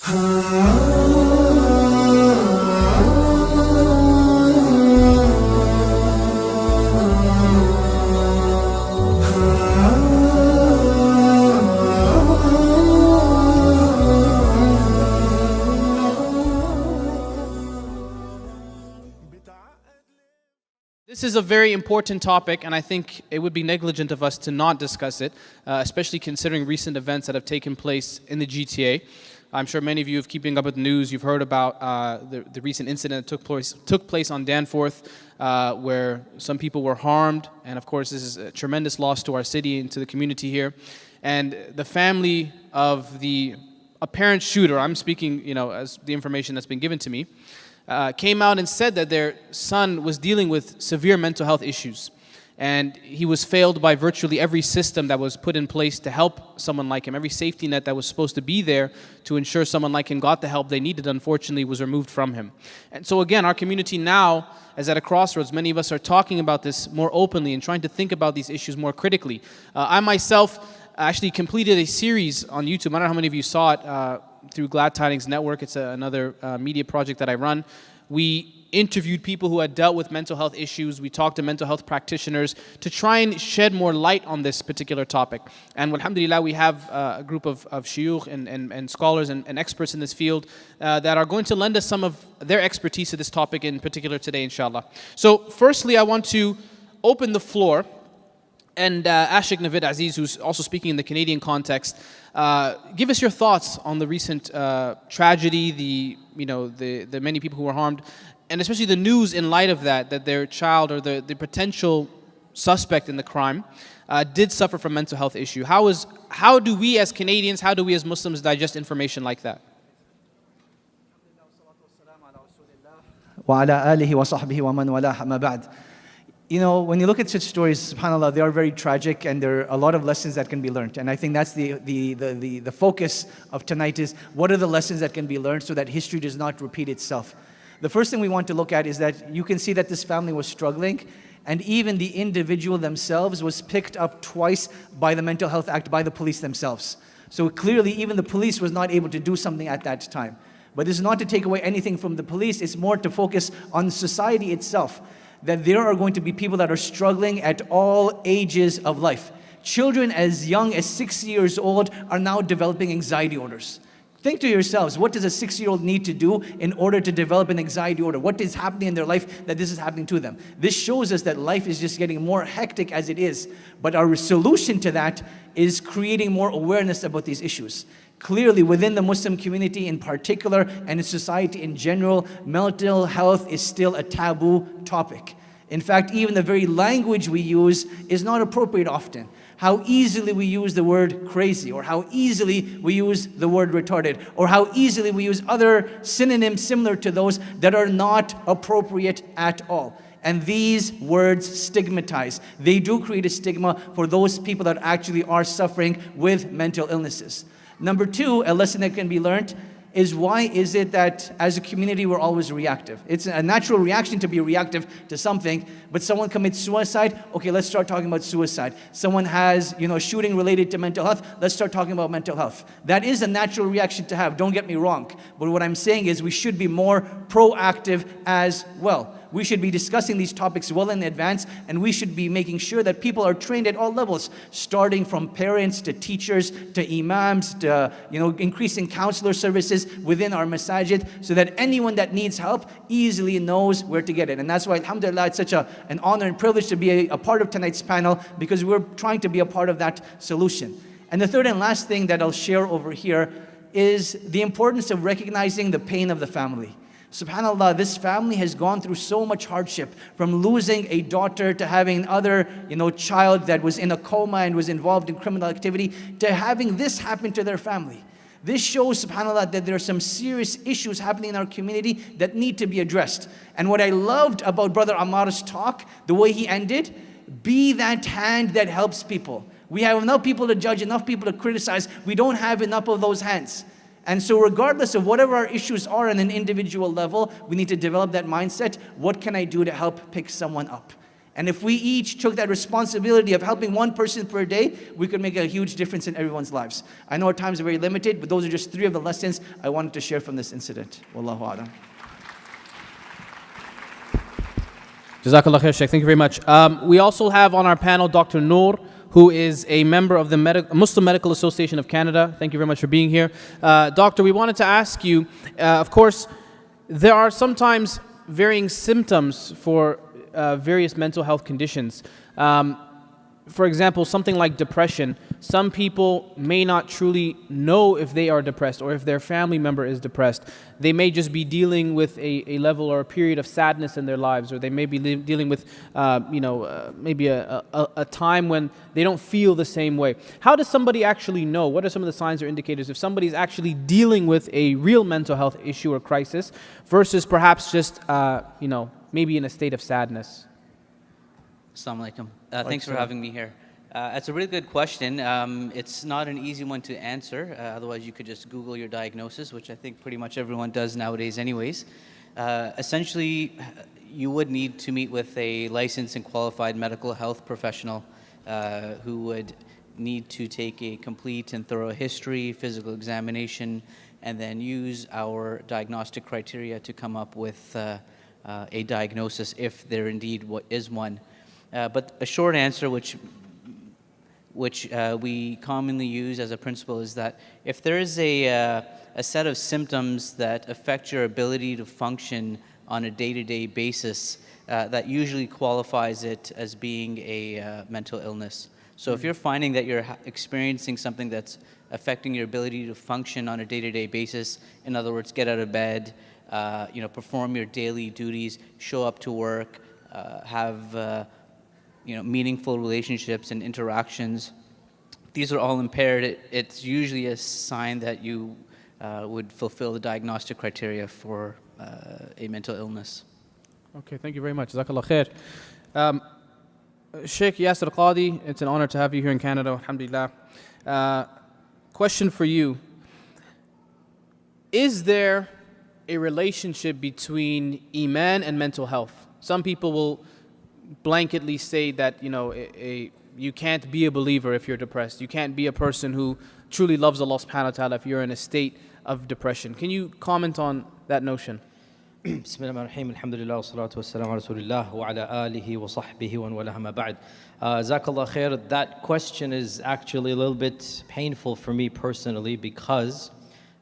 This is a very important topic, and I think it would be negligent of us to not discuss it, especially considering recent events that have taken place in the GTA. I'm sure many of you, keeping up with the news, you've heard about the recent incident that took place on Danforth, where some people were harmed, and of course this is a tremendous loss to our city and to the community here. And the family of the apparent shooter, I'm speaking, as the information that's been given to me, came out and said that their son was dealing with severe mental health issues. And he was failed by virtually every system that was put in place to help someone like him. Every safety net that was supposed to be there to ensure someone like him got the help they needed, unfortunately, was removed from him. And so again, our community now is at a crossroads. Many of us are talking about this more openly and trying to think about these issues more critically. I myself actually completed a series on YouTube. I don't know how many of you saw it through Glad Tidings Network. It's another media project that I run. We interviewed people who had dealt with mental health issues. We talked to mental health practitioners to try and shed more light on this particular topic. And alhamdulillah, we have a group of shuyukh and scholars and experts in this field that are going to lend us some of their expertise to this topic in particular today, inshallah. So firstly, I want to open the floor and ask Sheikh Navid Aziz, who's also speaking in the Canadian context, give us your thoughts on the recent tragedy, the many people who were harmed, and especially the news in light of that their child or the potential suspect in the crime did suffer from mental health issue. How do we as Canadians, how do we as Muslims digest information like that? When you look at such stories, subhanAllah, they are very tragic and there are a lot of lessons that can be learned. And I think that's the focus of tonight is what are the lessons that can be learned so that history does not repeat itself. The first thing we want to look at is that you can see that this family was struggling and even the individual themselves was picked up twice by the Mental Health Act, by the police themselves. So clearly even the police was not able to do something at that time. But this is not to take away anything from the police, it's more to focus on society itself. That there are going to be people that are struggling at all ages of life. Children as young as 6 years old are now developing anxiety orders. Think to yourselves, what does a 6-year-old need to do in order to develop an anxiety order? What is happening in their life that this is happening to them? This shows us that life is just getting more hectic as it is. But our solution to that is creating more awareness about these issues. Clearly, within the Muslim community in particular and in society in general, mental health is still a taboo topic. In fact, even the very language we use is not appropriate often. How easily we use the word crazy, or how easily we use the word retarded, or how easily we use other synonyms similar to those that are not appropriate at all. And these words stigmatize. They do create a stigma for those people that actually are suffering with mental illnesses. Number two, a lesson that can be learned is why is it that as a community we're always reactive? It's a natural reaction to be reactive to something, but someone commits suicide, okay, let's start talking about suicide. Someone has, a shooting related to mental health, let's start talking about mental health. That is a natural reaction to have, don't get me wrong. But what I'm saying is we should be more proactive as well. We should be discussing these topics well in advance, and we should be making sure that people are trained at all levels, starting from parents to teachers to imams to increasing counselor services within our masajid, so that anyone that needs help easily knows where to get it. And that's why, alhamdulillah, it's such an honor and privilege to be a part of tonight's panel, because we're trying to be a part of that solution. And the third and last thing that I'll share over here is the importance of recognizing the pain of the family. SubhanAllah, this family has gone through so much hardship, from losing a daughter to having another child that was in a coma and was involved in criminal activity, to having this happen to their family. This shows, subhanAllah, that there are some serious issues happening in our community that need to be addressed. And what I loved about Brother Ammar's talk, the way he ended, be that hand that helps people. We have enough people to judge, enough people to criticize. We don't have enough of those hands. And so regardless of whatever our issues are on an individual level, we need to develop that mindset. What can I do to help pick someone up? And if we each took that responsibility of helping one person per day, we could make a huge difference in everyone's lives. I know our times are very limited, but those are just 3 of the lessons I wanted to share from this incident. Wallahu a'lam. Jazakallah khair, Sheikh. Thank you very much. We also have on our panel Dr. Noor, who is a member of the Muslim Medical Association of Canada. Thank you very much for being here. Doctor, we wanted to ask you, of course, there are sometimes varying symptoms for various mental health conditions. For example, something like depression. Some people may not truly know if they are depressed or if their family member is depressed. They may just be dealing with a level or a period of sadness in their lives, or they may be dealing with, maybe a time when they don't feel the same way. How does somebody actually know? What are some of the signs or indicators if somebody's actually dealing with a real mental health issue or crisis versus perhaps just, maybe in a state of sadness? Assalamu alaikum. Thanks for having me here. That's a really good question. It's not an easy one to answer. Otherwise, you could just Google your diagnosis, which I think pretty much everyone does nowadays anyways. Essentially, you would need to meet with a licensed and qualified medical health professional who would need to take a complete and thorough history, physical examination, and then use our diagnostic criteria to come up with a diagnosis if there indeed is one. But a short answer, which we commonly use as a principle, is that if there is a set of symptoms that affect your ability to function on a day-to-day basis, that usually qualifies it as being a mental illness. So if you're finding that you're experiencing something that's affecting your ability to function on a day-to-day basis, in other words, get out of bed, perform your daily duties, show up to work, have meaningful relationships and interactions, these are all impaired, it's usually a sign that you would fulfill the diagnostic criteria for a mental illness. Okay, thank you very much. Jazakallah khair. Sheikh Yasir Qadi, it's an honor to have you here in Canada, alhamdulillah. Question for you. Is there a relationship between Iman and mental health? Some people will blanketly say that, you can't be a believer if you're depressed. You can't be a person who truly loves Allah subhanahu wa ta'ala if you're in a state of depression. Can you comment on that notion? Bismillahirrahmanirrahim. Alhamdulillah, wassalatu wassalamu ala rasulillah wa ala alihi wa sahbihi wa walaha ma ba'd. Jazakallah khair. That question is actually a little bit painful for me personally because,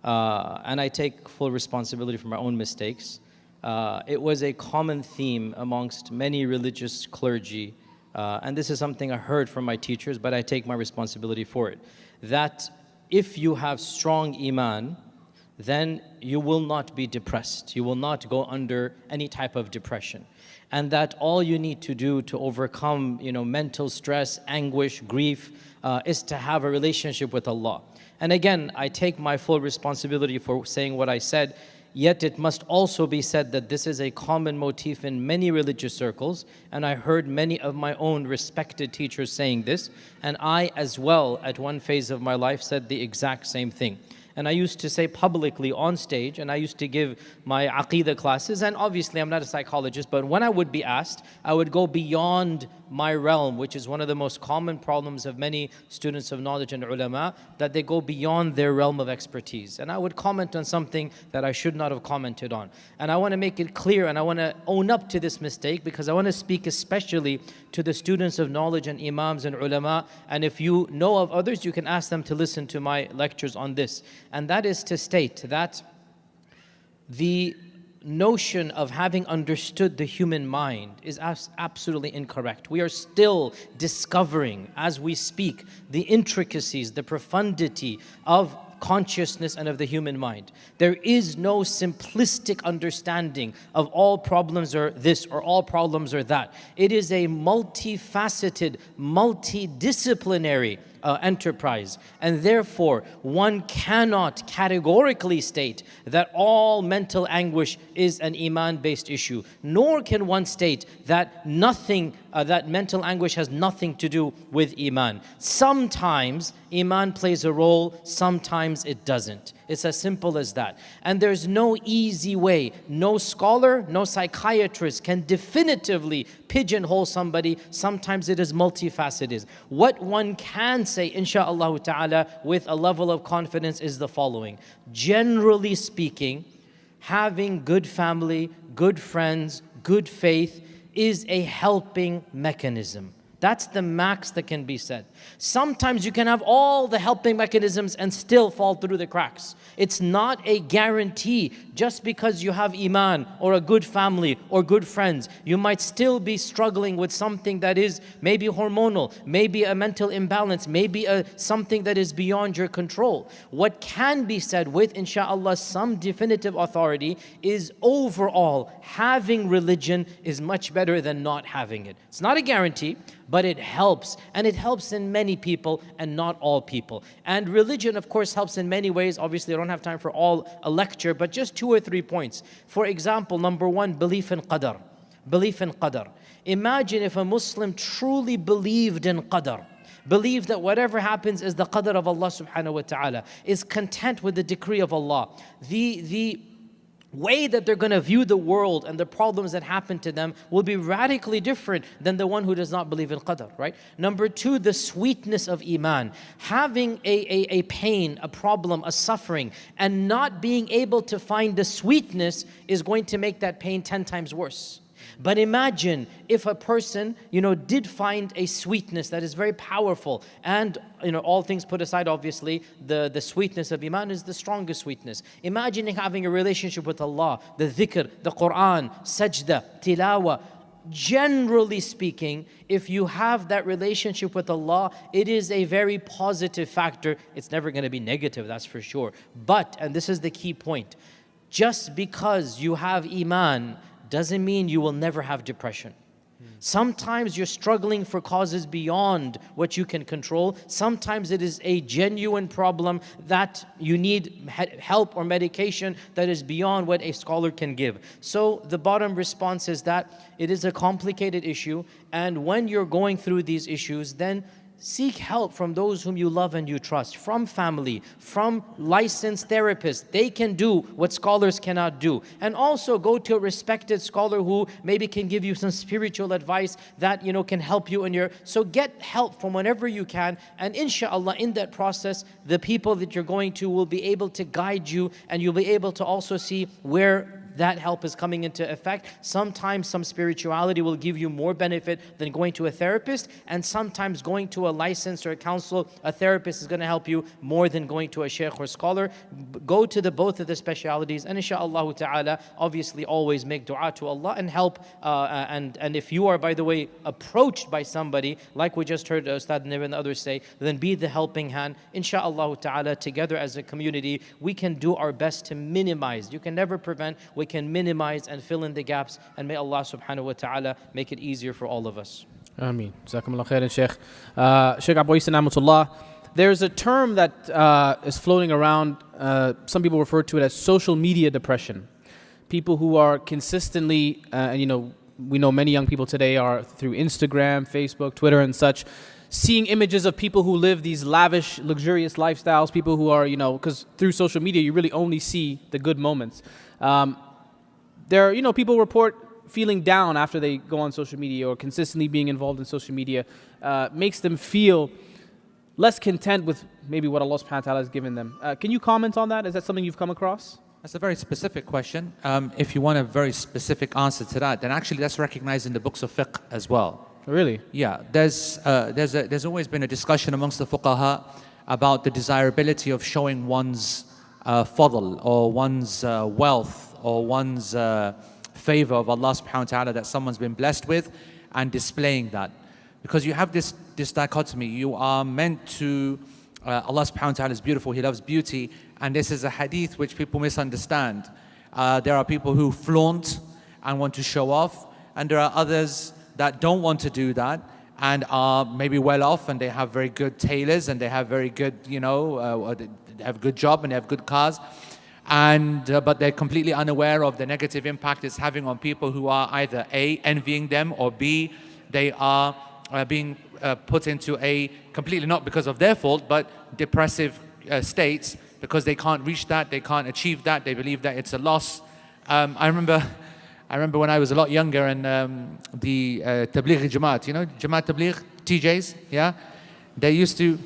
and I take full responsibility for my own mistakes, it was a common theme amongst many religious clergy, and this is something I heard from my teachers, but I take my responsibility for it, that if you have strong Iman, then you will not be depressed. You will not go under any type of depression. And that all you need to do to overcome, mental stress, anguish, grief, is to have a relationship with Allah. And again, I take my full responsibility for saying what I said, yet it must also be said that this is a common motif in many religious circles, and I heard many of my own respected teachers saying this, and I as well, at one phase of my life, said the exact same thing. And I used to say publicly on stage, and I used to give my Aqidah classes, and obviously I'm not a psychologist, but when I would be asked, I would go beyond my realm, which is one of the most common problems of many students of knowledge and ulama, that they go beyond their realm of expertise. And I would comment on something that I should not have commented on. And I want to make it clear, and I want to own up to this mistake, because I want to speak especially to the students of knowledge and imams and ulama. And if you know of others, you can ask them to listen to my lectures on this. And that is to state that the notion of having understood the human mind is absolutely incorrect. We are still discovering, as we speak, the intricacies, the profundity of consciousness and of the human mind. There is no simplistic understanding of all problems are this or all problems are that. It is a multifaceted, multidisciplinary enterprise, and therefore one cannot categorically state that all mental anguish is an iman-based issue, nor can one state that that mental anguish has nothing to do with iman. Sometimes iman plays a role, sometimes it doesn't. It's as simple as that. And there's no easy way. No scholar, no psychiatrist can definitively pigeonhole somebody. Sometimes it is multifaceted. What one can say, insha'Allah ta'ala, with a level of confidence is the following. Generally speaking, having good family, good friends, good faith is a helping mechanism. That's the max that can be said. Sometimes you can have all the helping mechanisms and still fall through the cracks. It's not a guarantee. Just because you have iman or a good family or good friends, you might still be struggling with something that is maybe hormonal, maybe a mental imbalance, maybe something that is beyond your control. What can be said with, insha'Allah, some definitive authority is overall, having religion is much better than not having it. It's not a guarantee, but it helps, and it helps in many people and not all people. And religion, of course, helps in many ways. Obviously, I don't have time for a lecture, but just 2 or 3 points. For example, number 1, belief in qadar. Belief in qadar. Imagine if a Muslim truly believed in qadar, believed that whatever happens is the qadar of Allah subhanahu wa ta'ala, is content with the decree of Allah. The way that they're going to view the world and the problems that happen to them will be radically different than the one who does not believe in qadar, right? Number 2, the sweetness of iman. Having a pain, a problem, a suffering, and not being able to find the sweetness is going to make that pain 10 times worse. But imagine if a person, did find a sweetness that is very powerful, and all things put aside, obviously, the sweetness of iman is the strongest sweetness. Imagine having a relationship with Allah, the dhikr, the Quran, sajda, tilawa. Generally speaking, if you have that relationship with Allah, it is a very positive factor. It's never going to be negative, that's for sure. But, and this is the key point, just because you have iman doesn't mean you will never have depression. Sometimes you're struggling for causes beyond what you can control. Sometimes it is a genuine problem that you need help or medication that is beyond what a scholar can give. So the bottom response is that it is a complicated issue, and when you're going through these issues, then seek help from those whom you love and you trust, from family, from licensed therapists. They can do what scholars cannot do. And also go to a respected scholar who maybe can give you some spiritual advice that can help you in your... So get help from whenever you can, and inshallah in that process, the people that you're going to will be able to guide you, and you'll be able to also see where that help is coming into effect. Sometimes some spirituality will give you more benefit than going to a therapist, and sometimes going to a licensed or a counsel, a therapist is going to help you more than going to a sheikh or scholar. Go to both of the specialities, and insha'Allah ta'ala, obviously always make dua to Allah and help. And if you are, by the way, approached by somebody, like we just heard Ustad Nir and the others say, then be the helping hand. Insha'Allah ta'ala, together as a community, we can do our best to minimize. You can never prevent. We can minimize and fill in the gaps, and may Allah subhanahu wa ta'ala make it easier for all of us. Ameen. Jazakumullah khairan, Sheikh. Sheikh Abu Isa Namatullah, there's a term that is floating around, some people refer to it as social media depression. People who are consistently, we know many young people today are through Instagram, Facebook, Twitter and such, seeing images of people who live these lavish, luxurious lifestyles, people who are, because through social media you really only see the good moments. People report feeling down after they go on social media, or consistently being involved in social media makes them feel less content with maybe what Allah subhanahu wa ta'ala has given them. Can you comment on that? Is that something you've come across? That's a very specific question. If you want a very specific answer to that, then actually that's recognized in the books of fiqh as well. Really? Yeah, there's always been a discussion amongst the fuqaha about the desirability of showing one's fadl, or one's wealth, or one's favor of Allah subhanahu wa ta'ala that someone's been blessed with, and displaying that. Because you have this dichotomy. You are meant to, Allah subhanahu wa ta'ala is beautiful, He loves beauty, and this is a hadith which people misunderstand. There are people who flaunt and want to show off, and there are others that don't want to do that and are maybe well off, and they have very good tailors, and they have very good, they have a good job and they have good cars, and but they're completely unaware of the negative impact it's having on people who are either A, envying them, or B, they are being put into a completely, not because of their fault, but depressive states because they can't reach that, they can't achieve that, they believe that it's a loss. I remember when I was a lot younger and the Tabligh Jamaat, you know, Jamaat Tabligh, TJs, yeah? They used to,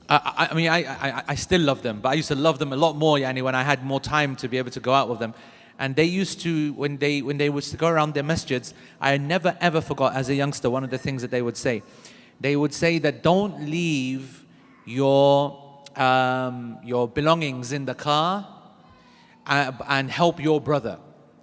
I still love them, but I used to love them a lot more, yani, when I had more time to be able to go out with them. And they used to, when they would go around their masjids, I never ever forgot as a youngster, one of the things that they would say. They would say that don't leave your belongings in the car and help your brother.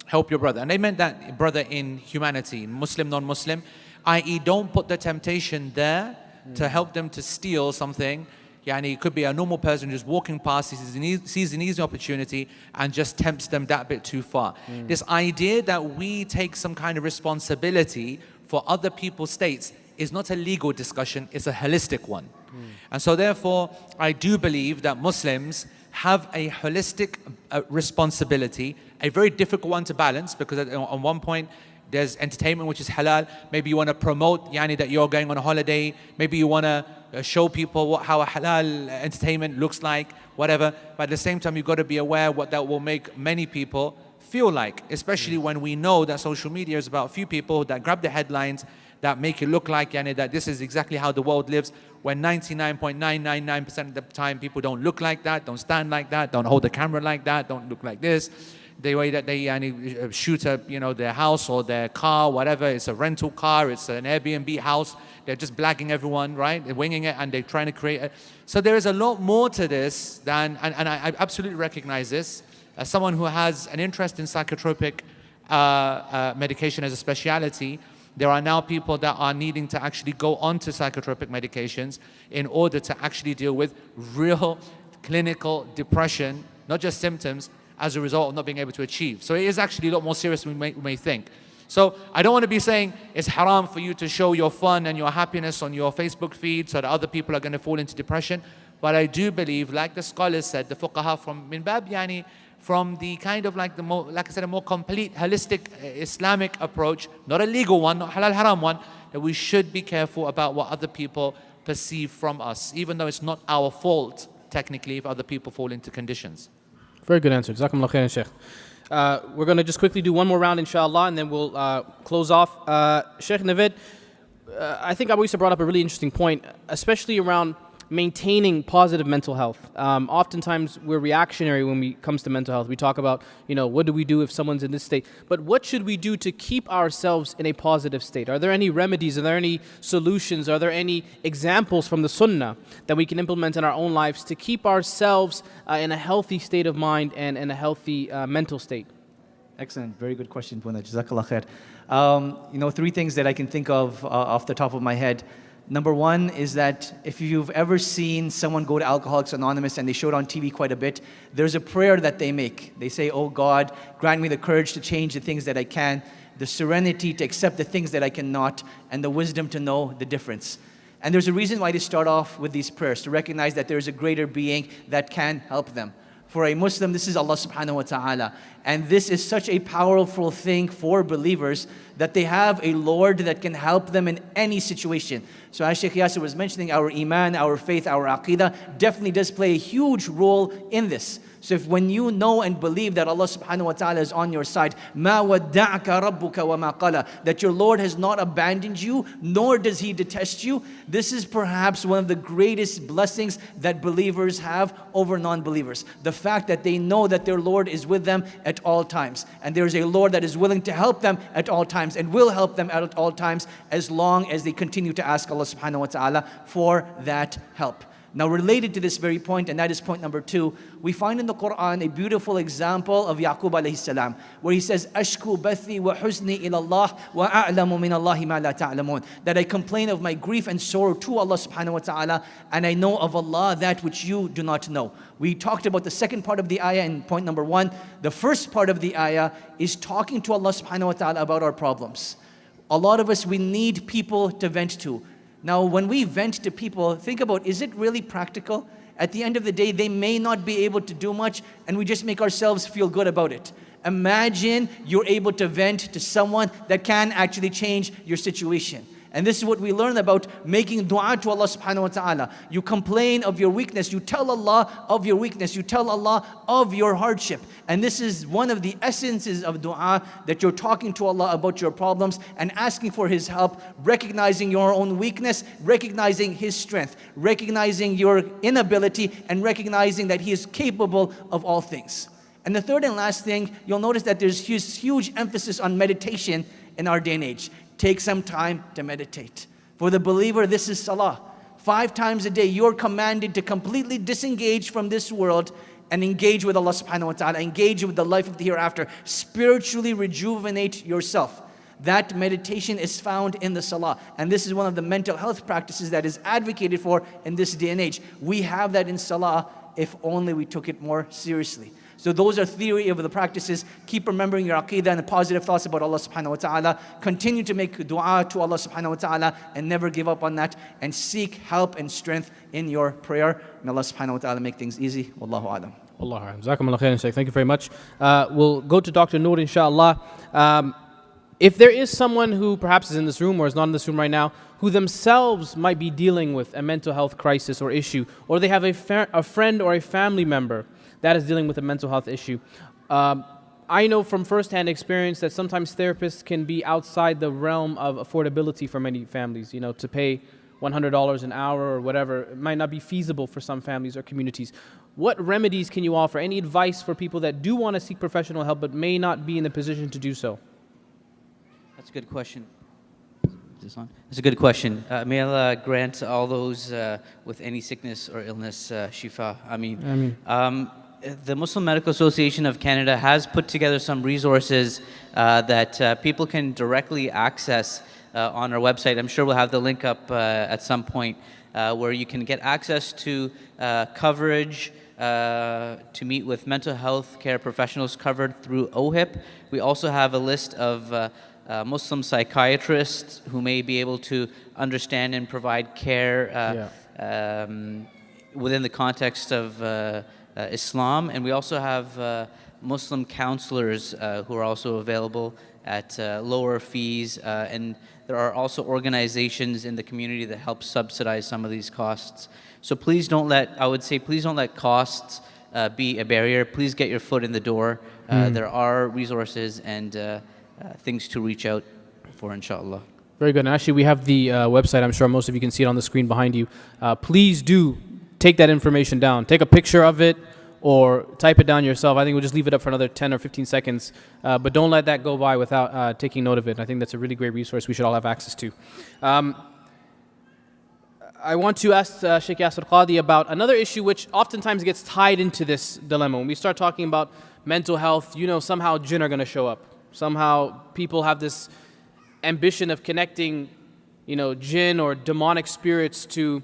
Help your brother. And they meant that brother in humanity, Muslim, non-Muslim, i.e. don't put the temptation there to help them to steal something. Yani, it could be a normal person just walking past, sees an easy opportunity and just tempts them that bit too far. This idea that we take some kind of responsibility for other people's states is not a legal discussion, it's a holistic one. And so therefore, I do believe that Muslims have a holistic responsibility, a very difficult one to balance, because on one point, there's entertainment which is halal. Maybe you want to promote that you're going on a holiday. Maybe you want to show people how a halal entertainment looks like, whatever. But at the same time, you've got to be aware what that will make many people feel like, especially when we know that social media is about a few people that grab the headlines, that make it look like that this is exactly how the world lives, when 99.999% of the time people don't look like that, don't stand like that, don't hold the camera like that, don't look like this. The way that they shoot their house or their car, whatever, it's a rental car, it's an Airbnb house, they're just blagging everyone, right? They're winging it and they're trying to create it. So there is a lot more to this than, and I absolutely recognize this, as someone who has an interest in psychotropic medication as a speciality. There are now people that are needing to actually go onto psychotropic medications in order to actually deal with real clinical depression, not just symptoms, as a result of not being able to achieve. So it is actually a lot more serious than we may think. So I don't want to be saying it's haram for you to show your fun and your happiness on your Facebook feed so that other people are going to fall into depression. But I do believe, like the scholars said, the fuqaha from min bab from the kind of like I said, a more complete, holistic Islamic approach, not a legal one, not halal haram one, that we should be careful about what other people perceive from us, even though it's not our fault, technically, if other people fall into conditions. Very good answer. Jazakumullah khairan, Sheikh. We're going to just quickly do one more round, inshallah, and then we'll close off. Sheikh Navid, I think Abu Isa brought up a really interesting point, especially around maintaining positive mental health. Oftentimes we're reactionary when it comes to mental health. We talk about, what do we do if someone's in this state? But what should we do to keep ourselves in a positive state? Are there any remedies? Are there any solutions? Are there any examples from the Sunnah that we can implement in our own lives to keep ourselves in a healthy state of mind and in a healthy mental state? Excellent. Very good question, Puna. Jazakallah khair. 3 things that I can think of off the top of my head. Number one is that if you've ever seen someone go to Alcoholics Anonymous, and they show it on TV quite a bit, there's a prayer that they make. They say, "Oh God, grant me the courage to change the things that I can, the serenity to accept the things that I cannot, and the wisdom to know the difference." And there's a reason why they start off with these prayers, to recognize that there's a greater being that can help them. For a Muslim, this is Allah subhanahu wa ta'ala. And this is such a powerful thing for believers, that they have a Lord that can help them in any situation. So as Sheikh Yasser was mentioning, our iman, our faith, our aqidah definitely does play a huge role in this. So if when you know and believe that Allah subhanahu wa ta'ala is on your side, مَا وَدَّعَكَ رَبُّكَ وَمَا قَلَى, that your Lord has not abandoned you, nor does He detest you, this is perhaps one of the greatest blessings that believers have over non-believers. The fact that they know that their Lord is with them at all times. And there is a Lord that is willing to help them at all times and will help them at all times as long as they continue to ask Allah subhanahu wa ta'ala for that help. Now related to this very point, and that is point number 2, we find in the Quran a beautiful example of Yaqub alayhi salam, where he says, "Ashku bathi wa huzni ila Allah wa a'lamu min Allahi ma la ta'lamun." That I complain of my grief and sorrow to Allah subhanahu wa ta'ala, and I know of Allah that which you do not know. We talked about the second part of the ayah in point number 1. The first part of the ayah is talking to Allah subhanahu wa ta'ala about our problems. A lot of us, we need people to vent to. Now, when we vent to people, think about, is it really practical? At the end of the day, they may not be able to do much, and we just make ourselves feel good about it. Imagine you're able to vent to someone that can actually change your situation. And this is what we learn about making dua to Allah subhanahu wa ta'ala. You complain of your weakness. You tell Allah of your weakness. You tell Allah of your hardship. And this is one of the essences of dua, that you're talking to Allah about your problems and asking for His help, recognizing your own weakness, recognizing His strength, recognizing your inability, and recognizing that He is capable of all things. And the third and last thing, you'll notice that there's huge emphasis on meditation in our day and age. Take some time to meditate. For the believer, this is salah. 5 times a day, you're commanded to completely disengage from this world and engage with Allah subhanahu wa ta'ala, engage with the life of the hereafter, spiritually rejuvenate yourself. That meditation is found in the salah. And this is one of the mental health practices that is advocated for in this day and age. We have that in salah if only we took it more seriously. So those are theory of the practices. Keep remembering your aqeedah and the positive thoughts about Allah subhanahu wa ta'ala. Continue to make dua to Allah subhanahu wa ta'ala and never give up on that. And seek help and strength in your prayer. May Allah subhanahu wa ta'ala make things easy. Wallahu a'lam. Wallahu a'lam. Jazakumullah khairan, Shaykh. Thank you very much. We'll go to Dr. Noor, inshallah. If there is someone who perhaps is in this room or is not in this room right now, who themselves might be dealing with a mental health crisis or issue, or they have a friend or a family member that is dealing with a mental health issue, I know from firsthand experience that sometimes therapists can be outside the realm of affordability for many families. You know, to pay $100 an hour or whatever, it might not be feasible for some families or communities. What remedies can you offer? Any advice for people that do want to seek professional help but may not be in the position to do so? That's a good question. Is this on? That's a good question. May Allah grant all those with any sickness or illness shifa. Ameen. The Muslim Medical Association of Canada has put together some resources that people can directly access on our website. I'm sure we'll have the link up at some point where you can get access to coverage to meet with mental health care professionals covered through OHIP. We also have a list of Muslim psychiatrists who may be able to understand and provide care within the context of Islam. And we also have Muslim counselors who are also available at lower fees. And there are also organizations in the community that help subsidize some of these costs. So please don't let costs be a barrier. Please get your foot in the door. There are resources and things to reach out for, inshallah. Very good. And actually, we have the website. I'm sure most of you can see it on the screen behind you. Please do take that information down. Take a picture of it or type it down yourself. I think we'll just leave it up for another 10 or 15 seconds. But don't let that go by without taking note of it. I think that's a really great resource we should all have access to. I want to ask Sheikh Yasir Qadi about another issue which oftentimes gets tied into this dilemma. When we start talking about mental health, you know, somehow jinn are going to show up. Somehow people have this ambition of connecting, you know, jinn or demonic spirits to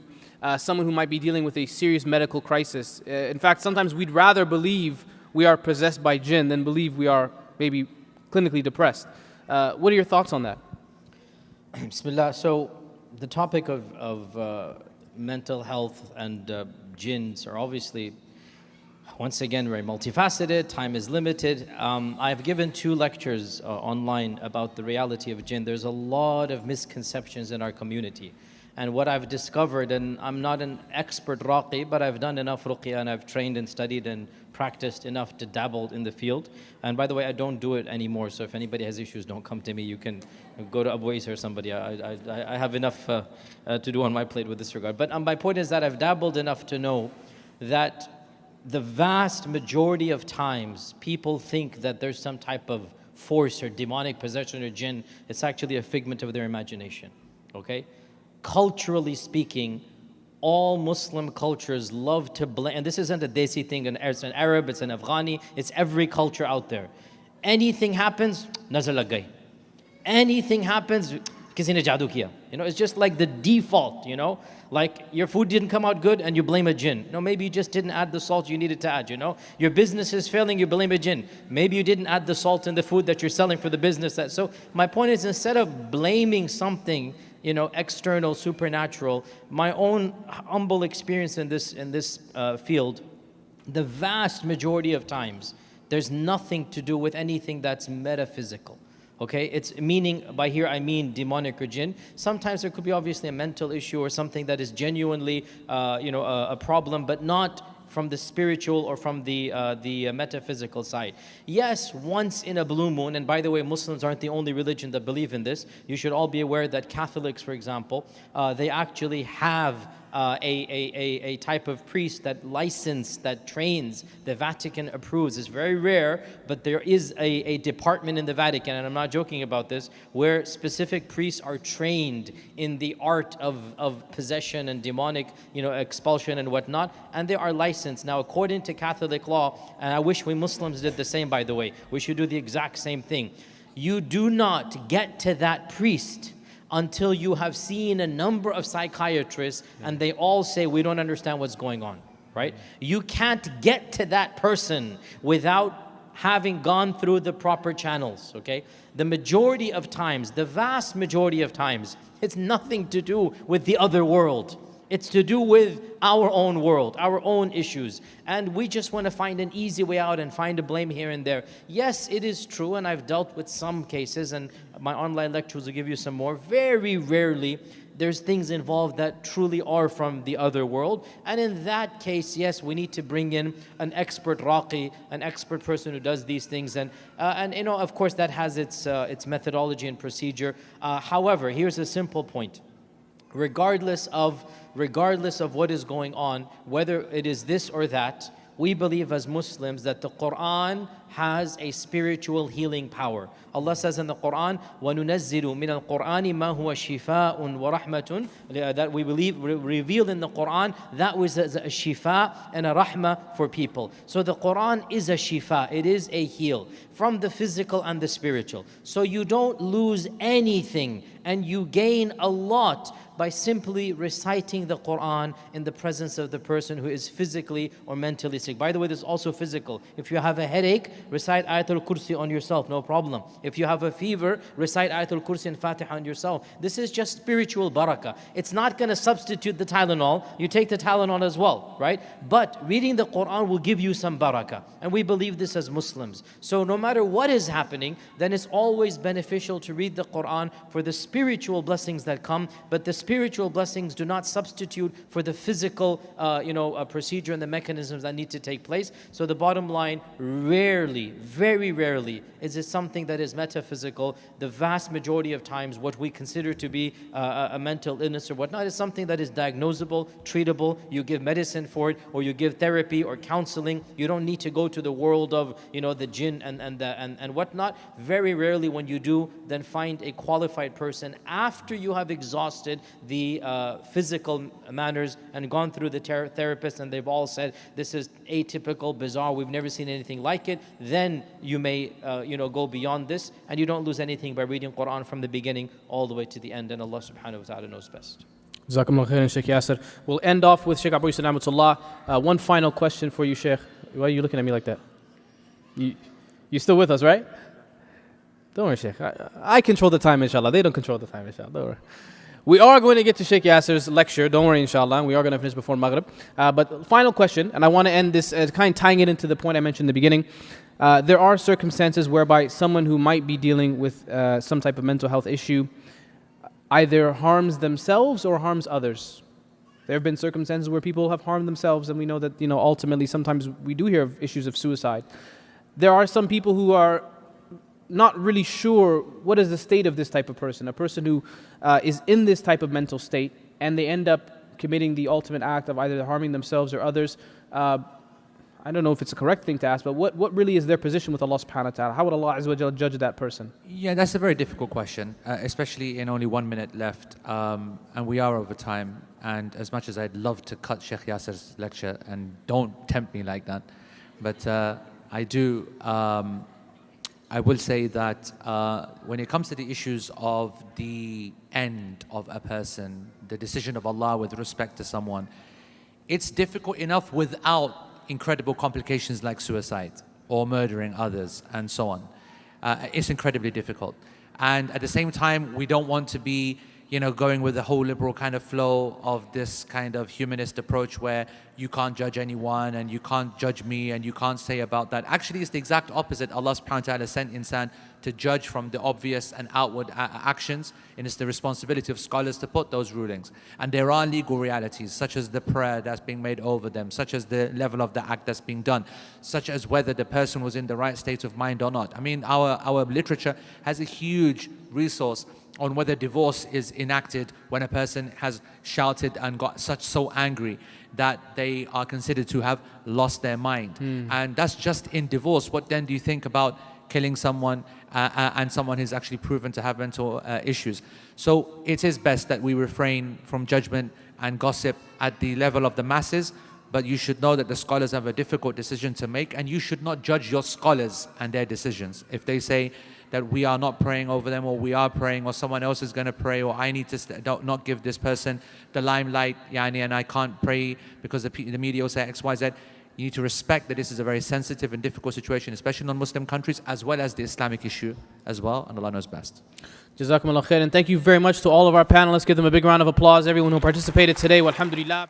someone who might be dealing with a serious medical crisis. In fact, sometimes we'd rather believe we are possessed by jinn than believe we are maybe clinically depressed. What are your thoughts on that? Bismillah. So the topic of mental health and jinns are obviously, once again, very multifaceted. Time is limited. I've given 2 lectures online about the reality of jinn. There's a lot of misconceptions in our community. And what I've discovered, and I'm not an expert raqi, but I've done enough ruqya and I've trained and studied and practiced enough to dabble in the field. And by the way, I don't do it anymore. So if anybody has issues, don't come to me. You can go to Abu Isa or somebody. I have enough to do on my plate with this regard. But my point is that I've dabbled enough to know that the vast majority of times people think that there's some type of force or demonic possession or jinn. It's actually a figment of their imagination. Okay? Culturally speaking, all Muslim cultures love to blame, and this isn't a Desi thing, it's an Arab, it's an Afghani, it's every culture out there. Anything happens, nazar lag gayi. Anything happens, kisi ne jadoo kiya. You know, it's just like the default, you know? Like your food didn't come out good and you blame a jinn. No, maybe you just didn't add the salt you needed to add, you know? Your business is failing, you blame a jinn. Maybe you didn't add the salt in the food that you're selling for the business. So my point is, instead of blaming something, you know, external, supernatural, my own humble experience in this field, the vast majority of times, there's nothing to do with anything that's metaphysical. Okay, it's meaning, by here I mean demonic or jinn. Sometimes there could be obviously a mental issue or something that is genuinely, a problem, but not from the spiritual or from the metaphysical side. Yes, once in a blue moon, and by the way, Muslims aren't the only religion that believe in this. You should all be aware that Catholics, for example, they actually have a type of priest that licensed, that trains, the Vatican approves. It's very rare, but there is a department in the Vatican, and I'm not joking about this, where specific priests are trained in the art of possession and demonic, expulsion and whatnot, and they are licensed. Now, according to Catholic law, and I wish we Muslims did the same, by the way, we should do the exact same thing. You do not get to that priest until you have seen a number of psychiatrists and they all say, we don't understand what's going on, right? You can't get to that person without having gone through the proper channels, okay? The majority of times, the vast majority of times, it's nothing to do with the other world. It's to do with our own world, our own issues. And we just want to find an easy way out and find a blame here and there. Yes, it is true, and I've dealt with some cases, and my online lectures will give you some more. Very rarely, there's things involved that truly are from the other world. And in that case, yes, we need to bring in an expert raqi, an expert person who does these things. And of course, that has its methodology and procedure. However, here's a simple point. Regardless of what is going on, whether it is this or that, we believe as Muslims that the Quran has a spiritual healing power. Allah says in the Quran, وَنُنَزِّلُ مِنَ الْقُرْآنِ مَا هُوَ شِفَاءٌ وَرَحْمَةٌ, that we believe, reveal in the Quran, that was a shifa and a rahmah for people. So the Quran is a shifa, it is a heal from the physical and the spiritual. So you don't lose anything and you gain a lot by simply reciting the Quran in the presence of the person who is physically or mentally sick. By the way, this is also physical. If you have a headache, recite Ayatul Kursi on yourself, no problem. If you have a fever, recite Ayatul Kursi and Fatiha on yourself. This is just spiritual barakah. It's not going to substitute the Tylenol. You take the Tylenol as well, right? But reading the Quran will give you some barakah. And we believe this as Muslims. So no matter what is happening, then it's always beneficial to read the Quran for the spiritual blessings that come. But the spiritual blessings do not substitute for the physical procedure and the mechanisms that need to take place. So the bottom line, rarely, very rarely, is it something that is metaphysical. The vast majority of times, what we consider to be a mental illness or whatnot is something that is diagnosable, treatable. You give medicine for it, or you give therapy or counseling. You don't need to go to the world of the jinn and whatnot. Very rarely, when you do, then find a qualified person after you have exhausted the physical manners and gone through the therapist, and they've all said this is atypical, bizarre, we've never seen anything like it. Then you may go beyond this, and you don't lose anything by reading Quran from the beginning all the way to the end, and Allah subhanahu wa ta'ala knows best. Jazakumullah khairan, Sheikh Yasser. We'll end off with Sheikh Abu Yusuf Namatullah. One final question for you, Sheikh. Why are you looking at me like that? You still with us, right? Don't worry, Sheikh. I control the time, inshallah. They don't control the time, inshallah. Don't worry. We are going to get to Sheikh Yasser's lecture. Don't worry, inshallah. We are going to finish before Maghrib. But final question, and I want to end this kind of tying it into the point I mentioned in the beginning. There are circumstances whereby someone who might be dealing with some type of mental health issue either harms themselves or harms others. There have been circumstances where people have harmed themselves, and we know that ultimately sometimes we do hear of issues of suicide. There are some people who are not really sure what is the state of this type of person, a person who is in this type of mental state, and they end up committing the ultimate act of either harming themselves or others. I don't know if it's a correct thing to ask, but what really is their position with Allah subhanahu wa ta'ala? How would Allah Azza wa Jalla judge that person? Yeah, that's a very difficult question, especially in only 1 minute left, and we are over time. And as much as I'd love to cut Sheikh Yasser's lecture, and don't tempt me like that, but I do. I will say that when it comes to the issues of the end of a person, the decision of Allah with respect to someone, it's difficult enough without incredible complications like suicide or murdering others and so on. It's incredibly difficult. And at the same time, we don't want to be going with the whole liberal kind of flow of this kind of humanist approach where you can't judge anyone and you can't judge me and you can't say about that. Actually, it's the exact opposite. Allah subhanahu wa ta'ala sent insan to judge from the obvious and outward actions, and it's the responsibility of scholars to put those rulings. And there are legal realities, such as the prayer that's being made over them, such as the level of the act that's being done, such as whether the person was in the right state of mind or not. I mean, our literature has a huge resource on whether divorce is enacted when a person has shouted and got so angry that they are considered to have lost their mind. And that's just in divorce. What then do you think about killing someone and someone who's actually proven to have mental issues? So it is best that we refrain from judgment and gossip at the level of the masses, but you should know that the scholars have a difficult decision to make, and you should not judge your scholars and their decisions. If they say that we are not praying over them, or we are praying, or someone else is going to pray, or I need to not give this person the limelight, and I can't pray because the media will say X, Y, Z. You need to respect that this is a very sensitive and difficult situation, especially in non-Muslim countries, as well as the Islamic issue as well, and Allah knows best. Jazakumullah khair, and thank you very much to all of our panelists. Give them a big round of applause, everyone who participated today. Walhamdulillah.